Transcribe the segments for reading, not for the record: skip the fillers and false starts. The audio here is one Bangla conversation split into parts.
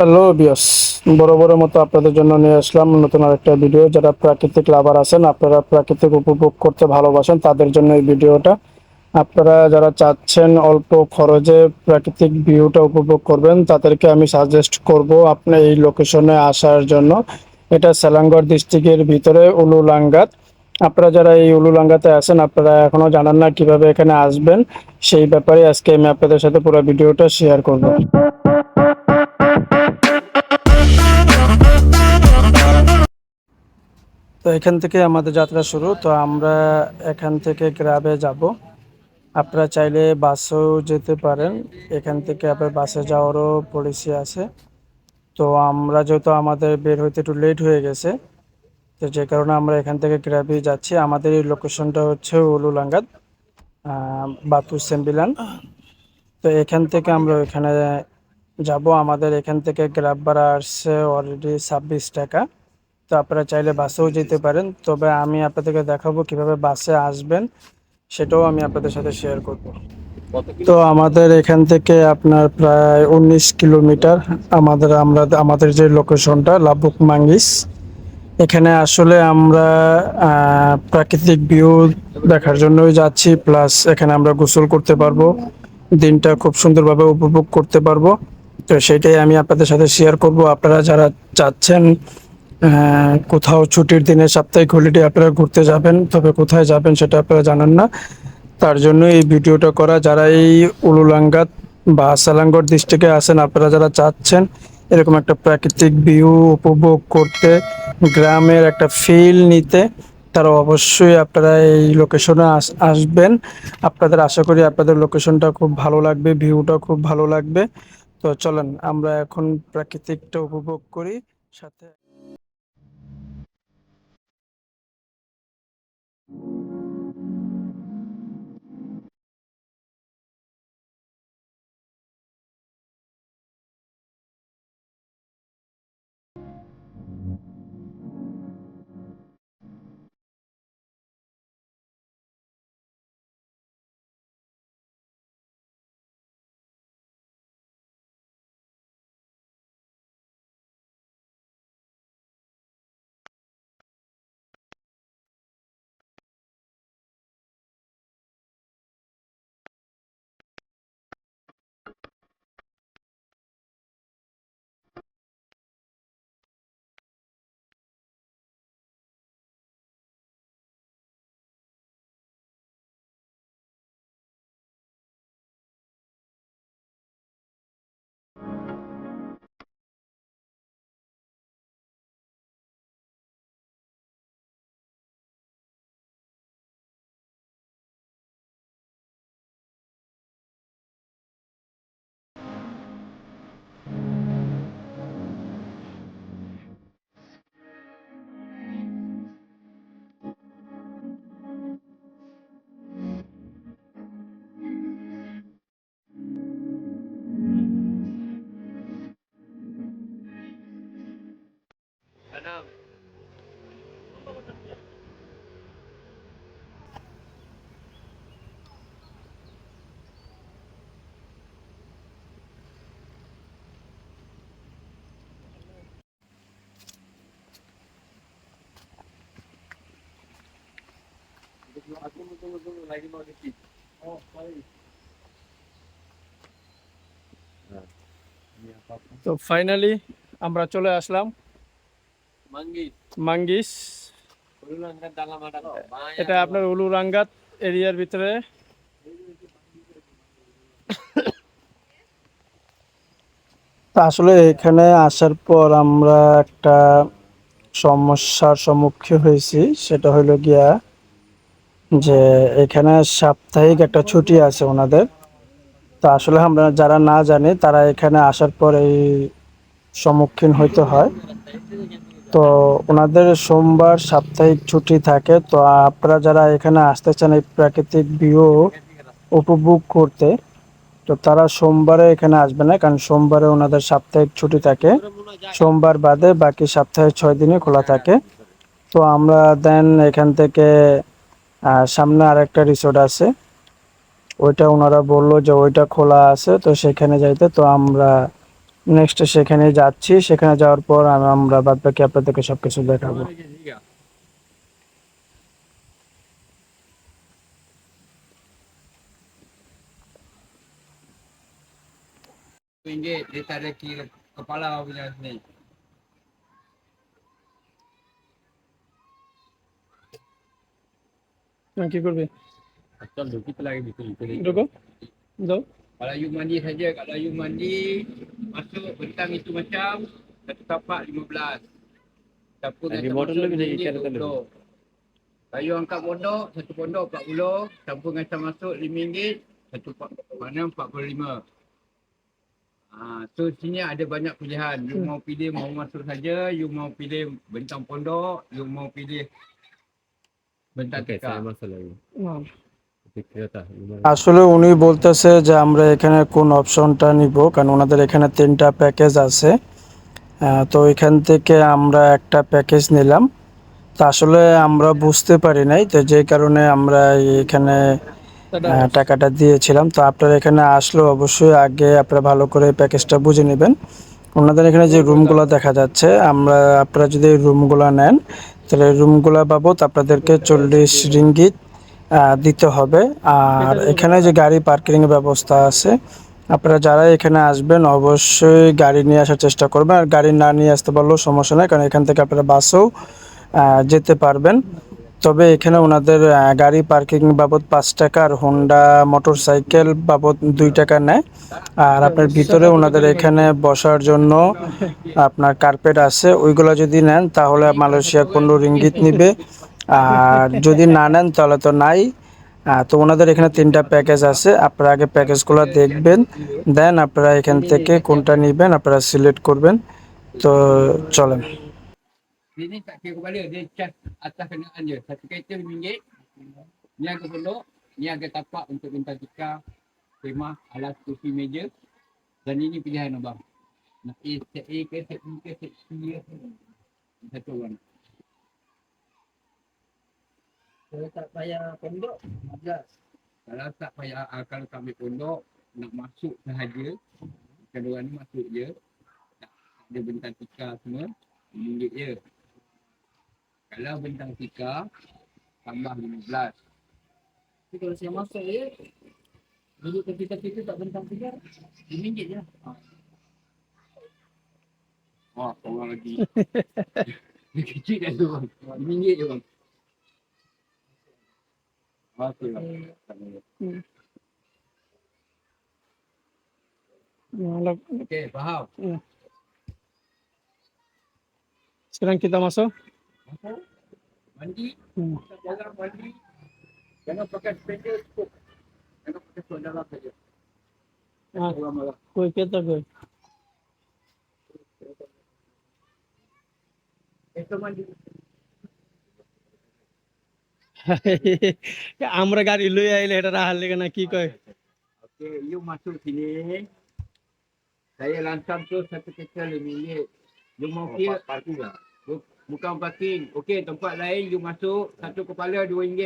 হ্যালো বিয়স, বরাবরের মতো আপনাদের জন্য নিয়ে আসলাম নতুন আরেকটা ভিডিও। যারা প্রাকৃতিক লাভার আছেন, আপনারা প্রাকৃতিক উপভোগ করতে ভালোবাসেন, তাদের জন্য এই ভিডিওটা। আপনারা যারা চাচ্ছেন অল্প খরচে প্রাকৃতিক ভিউটা উপভোগ করবেন, তাদেরকে আমি সাজেস্ট করব আপনি এই লোকেশনে আসার জন্য। এটা সেলাঙ্গর ডিস্ট্রিক্টের ভিতরে উলুলাঙ্গাত। আপনারা যারা এই উলুলাঙ্গাতে আছেন, আপনারা এখনো জানেন না কিভাবে এখানে আসবেন, সেই ব্যাপারে আজকে আমি আপনাদের সাথে পুরো ভিডিওটা শেয়ার করব। তো এখান থেকে আমাদের যাত্রা শুরু। তো আমরা এখান থেকে গ্রাবে যাব। আপনারা চাইলে বাসেও যেতে পারেন, এখান থেকে আপনার বাসে যাওয়ারও পলিসি আছে। তো আমরা যেহেতু আমাদের বের হইতে একটু লেট হয়ে গেছে, তো যে কারণে আমরা এখান থেকে গ্রাবেই যাচ্ছি। আমাদের এই লোকেশনটা হচ্ছে উলুলাঙ্গাত, বাতু সেম্বিলান। তো এখান থেকে আমরা ওইখানে যাব। আমাদের এখান থেকে গ্রাব ভাড়া আসছে অলরেডি 26 টাকা। তো আপনারা চাইলে বাসেও যেতে পারেন, তবে আমি আপনাদেরকে দেখাবো কিভাবে বাসে আসবেন, সেটাও আমি আপনাদের সাথে শেয়ার করব। তো আমাদের এখান থেকে আপনার প্রায় 19 কিলোমিটার। আমাদের যে লোকেশনটা লাবুক মাঙ্গিস, এখানে আসলে আমরা প্রাকৃতিক ভিউ দেখার জন্যই যাচ্ছি, প্লাস এখানে আমরা গোসল করতে পারবো, দিনটা খুব সুন্দরভাবে উপভোগ করতে পারবো। তো সেটাই আমি আপনাদের সাথে শেয়ার করব। আপনারা যারা চাচ্ছেন কোথাও ছুটির দিনে সাপ্তাহিক হলিডে আপনারা ঘুরতে যাবেন, তবে কোথায় যাবেন সেটা আপনারা জানেন না, তার জন্য এই ভিডিওটা করা। যারা এই উলুলাঙ্গাত বা সালাঙ্গর ডিস্ট্রিক্টে আছেন, আপনারা যারা চাচ্ছেন এরকম একটা প্রাকৃতিক ভিউ উপভোগ করতে, গ্রামের একটা ফিল নিতে, তারা অবশ্যই আপনারা এই লোকেশনে আসবেন। আপনাদের আশা করি আপনাদের লোকেশনটা খুব ভালো লাগবে, ভিউটা খুব ভালো লাগবে। তো চলেন আমরা এখন প্রাকৃতিকটা উপভোগ করি সাথে। তো ফাইনালি আমরা চলে আসলাম মাঙ্গিস। এটা আপনার উলুরাঙ্গাত এরিয়ার ভিতরে। তা আসলে এখানে আসার পর আমরা একটা সমস্যার সম্মুখীন হয়েছি, সেটা হলো গিয়া যে এখানে সাপ্তাহিক একটা ছুটি আছে ওনাদের। তা আসলে আমরা যারা না জানি, তারা এখানে আসার পর এই সম্মুখীন হইতে হয়। তো ওনাদের সোমবার সাপ্তাহিক ছুটি থাকে। তো আপনারা যারা এখানে আসতে চান এই প্রাকৃতিক ভিউ উপভোগ করতে, তো তারা সোমবারে এখানে আসবে না, কারণ সোমবারে ওনাদের সাপ্তাহিক ছুটি থাকে। সোমবার বাদে বাকি সপ্তাহে 6 দিনই খোলা থাকে। তো আমরা দেন এখান থেকে সামনে আরেকটা রিসোর্ট আছে, ওইটা ওনারা বললো যে ওইটা খোলা আছে, তো সেখানে যাইতে। তো আমরা নেক্সট সেখানে যাচ্ছি, সেখানে যাওয়ার পর আমরা বাদ বাকি আপনাদেরকে সবকিছু দেখাবো। Ringgit dia tak ada kira kepala punya sini. কি করবে? Asal tu kita lagi betul. ঢোকো, যাও। Kalau you mandi saja, kalau you mandi masuk bentang itu macam satu tapak 15. Campur dengan Lagi modal masuk lebih dari RM5 ikan tu. 20. Kayu angkat pondok, satu pondok 40. Campur dengan masuk RM5, satu mana 45. So sini ada banyak pilihan. You mau pilih mau masuk saja, you mau pilih bentang pondok, you mau pilih bentang Okey, saya tikar. masuk lagi. Kita tak. আসলে উনি বলতেছে যে আমরা এখানে কোন অপশনটা নিব, কারণ ওনাদের এখানে 3টা প্যাকেজ আছে। তো এখান থেকে আমরা একটা প্যাকেজ নিলাম। তো আসলে আমরা বুঝতে পারি নাই, তো যে কারণে আমরা এখানে টাকাটা দিয়েছিলাম। তো আপনারা এখানে আসলে অবশ্যই আগে আপনারা ভালো করে প্যাকেজটা বুঝে নেবেন। ওনাদের এখানে যে রুমগুলো দেখা যাচ্ছে, আপনারা যদি এই রুমগুলো নেন তাহলে রুমগুলো বাবদ আপনাদেরকে 40 রিঙ্গিত দিতে হবে। আর এখানে যে গাড়ি পার্কিং এর ব্যবস্থা আছে, আপনারা যারা এখানে আসবেন অবশ্যই গাড়ি নিয়ে আসার চেষ্টা করবেন। আর গাড়ি না নিয়ে আসতে পারলেও সমস্যা নেই, কারণ এখান থেকে আপনারা বাসেও যেতে পারবেন। তবে এখানে ওনাদের গাড়ি পার্কিং বাবদ 5 টাকা আর হোন্ডা মোটরসাইকেল বাবদ 2 টাকা নেয়। আর আপনার ভিতরে ওনাদের এখানে বসার জন্য আপনার কার্পেট আছে, ওইগুলো যদি নেন তাহলে মালয়েশিয়া 15 রিঙ্গিত নিবে। আর যদি না নেন তাহলে তো নাই। তো ওনাদের এখানে 3টা প্যাকেজ আছে, আপনারা আগে প্যাকেজগুলো দেখবেন, দেন আপনারা এখান থেকে কোনটা নেবেন আপনারা সিলেক্ট করবেন। তো চলেন। Dia ni tak kira kepala, dia cas atas kenderaan je. Satu kereta RM5, ni harga pondok, ni harga tapak untuk bentang tikar, khemah, alas, kursi, meja. Dan ini pilihan abang. Nak set A ke, set B ke, set C ke. Satu orang. Kalau tak payah pondok, 15. Kalau tak payah, kalau tak ambil pondok, nak masuk sahaja, kenderaan ni masuk je. Tak ada bentang tikar semua, RM5 je. Kalau bentang tikar, tambah 15. Tapi kalau saya masuk je, dulu kita tak bentang tikar, RM5 je lah. Wah, orang lagi. Dia kecil dah tu bang. RM5 je bang. Okey bang. Okey, faham. Sekarang kita masuk. Masuk, mandi, jalan mandi. Jangan pakai sepeda cukup. Jangan pakai seluar dalam saja. Orang malah. कोई कहता कोई Itu mandi. আমরা গাড়ি লই আইলে এটা রাহার লেগে না কি কয়? Okey, you masuk sini. Saya lantam tu satu kereta RM5. You mau kira parking lah. Bukan parking. Okey, tempat lain you masuk satu kepala RM2.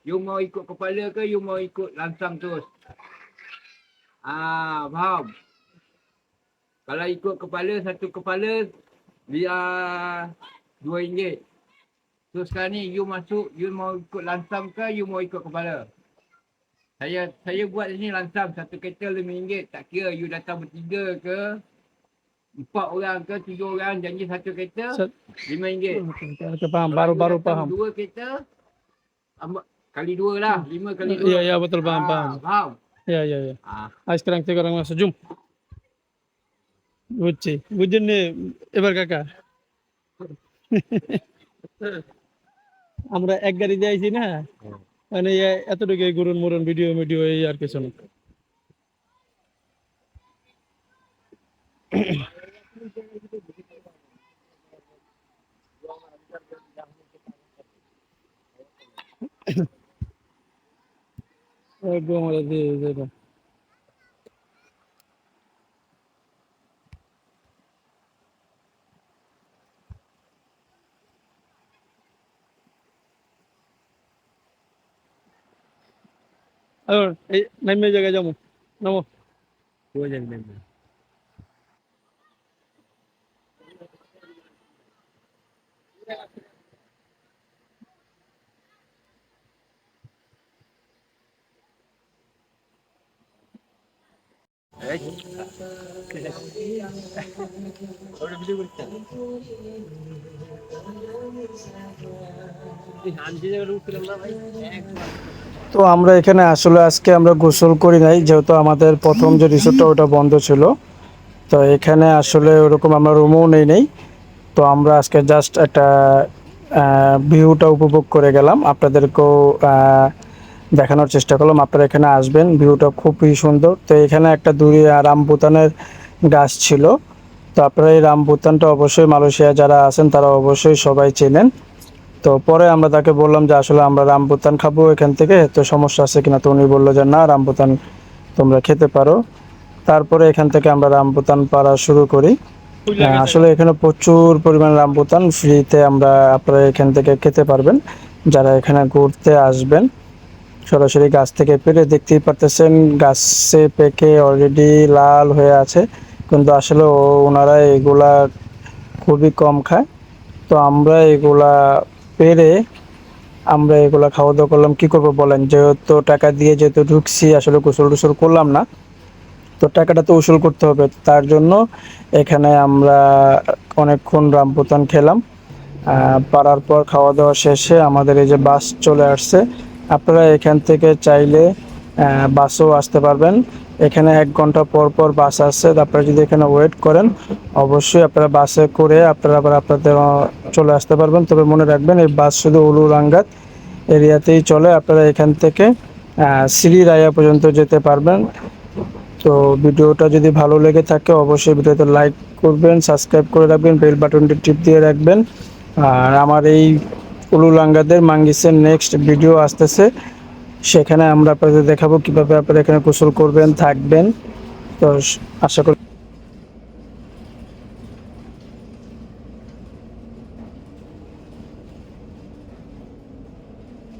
You mau ikut kepala ke you mau ikut langsam terus? Faham. Kalau ikut kepala satu kepala biar RM2. So sekarang ni you masuk, you mau ikut langsam ke you mau ikut kepala? Saya buat ni langsam satu kereta RM5. Tak kira you datang bertiga ke 4 orang ke 7 orang, janji satu kereta RM5. Oke, paham, baru-baru paham. Dua kereta kali 2 lah, 5 kali 2. Iya, iya betul, paham, paham. Faham? Iya, iya, iya. Sekarang 3 orang masuk, jom. বুঝছি, বুঝছেন নি এবার কাকা? আমরা এক গাড়ি দিয়ে আইছি না, মানে এতটুকু গরুন মরুন ভিডিও ভিডিও এই আর কিছু না। একদম আমরা দিয়ে যেটা এই নাইমে জায়গায় যাবো, নামো। Dua jam memang. তো আমরা এখানে আসলে আজকে আমরা গোসল করি নাই, যেহেতু আমাদের প্রথম যে রিসোর্টটা ওটা বন্ধ ছিল। তো এখানে আসলে ওরকম আমরা রুমও নেই। তো আমরা আজকে জাস্ট একটা ভিউটা উপভোগ করে গেলাম, আপনাদেরকেও দেখানোর চেষ্টা করলাম। আপনারা এখানে আসবেন, ভিউটা খুবই সুন্দর। তো এখানে একটা দূরে রামবুতানের গাছ ছিল। তো আপনারা এই রামবুতানটা অবশ্যই মালয়েশিয়া যারা আছেন তারা অবশ্যই সবাই চেনেন। তো পরে আমরা তাকে বললাম যে আসলে আমরা রামবুতান খাবো এখান থেকে, তো সমস্যা আছে কিনা। তো উনি বললো যে না, রামবুতান তোমরা খেতে পারো। তারপরে এখান থেকে আমরা রামবুতান পাড়া শুরু করি। আসলে এখানে প্রচুর পরিমাণ রামবুতান ফ্রিতে আমরা আপনারা এখান থেকে খেতে পারবেন, যারা এখানে ঘুরতে আসবেন। সরাসরি গাছ থেকে পেড়ে দেখতেই পারতেছেন, গাছে পেকে অলরেডি লাল হয়ে আছে, কিন্তু আসলে ওনারা এগুলা খুবই কম খায়। তো আমরা এগুলা পেরে আমরা এগুলা খাওয়া দাওয়া করলাম। কি করবো বলেন, যেহেতু টাকা দিয়ে যেহেতু ঢুকছি, আসলে গোসল টোসল করলাম না, তো টাকাটা তো উসুল করতে হবে। তার জন্য এখানে আমরা অনেকক্ষণ রামপুতান খেলাম। পাড়ার পর খাওয়া দাওয়া শেষে আমাদের এই যে বাস চলে আসছে। আপনারা এখান থেকে চাইলে বাসেও আসতে পারবেন। এখানে 1 ঘন্টা পর পর বাস আসছে। আপনারা যদি এখানে ওয়েট করেন, অবশ্যই আপনারা বাসে করে আপনারা আবার আপনাদের চলে আসতে পারবেন। তবে মনে রাখবেন, এই বাস শুধু উলুরাঙ্গাত এরিয়াতেই চলে। আপনারা এখান থেকে সিরিরায়া পর্যন্ত যেতে পারবেন। তো ভিডিওটা যদি ভালো লেগে থাকে অবশ্যই ভিডিওতে লাইক করবেন, সাবস্ক্রাইব করে রাখবেন, বেল বাটনটি টিপ দিয়ে রাখবেন। আর আমার এই উলুলাঙ্গাদের মাঙ্গিসের নেক্সট ভিডিও আসতেছে, সেখানে আমরা আপনাদের দেখাবো কীভাবে আপনারা এখানে গোসল করবেন, থাকবেন। তো আশা করি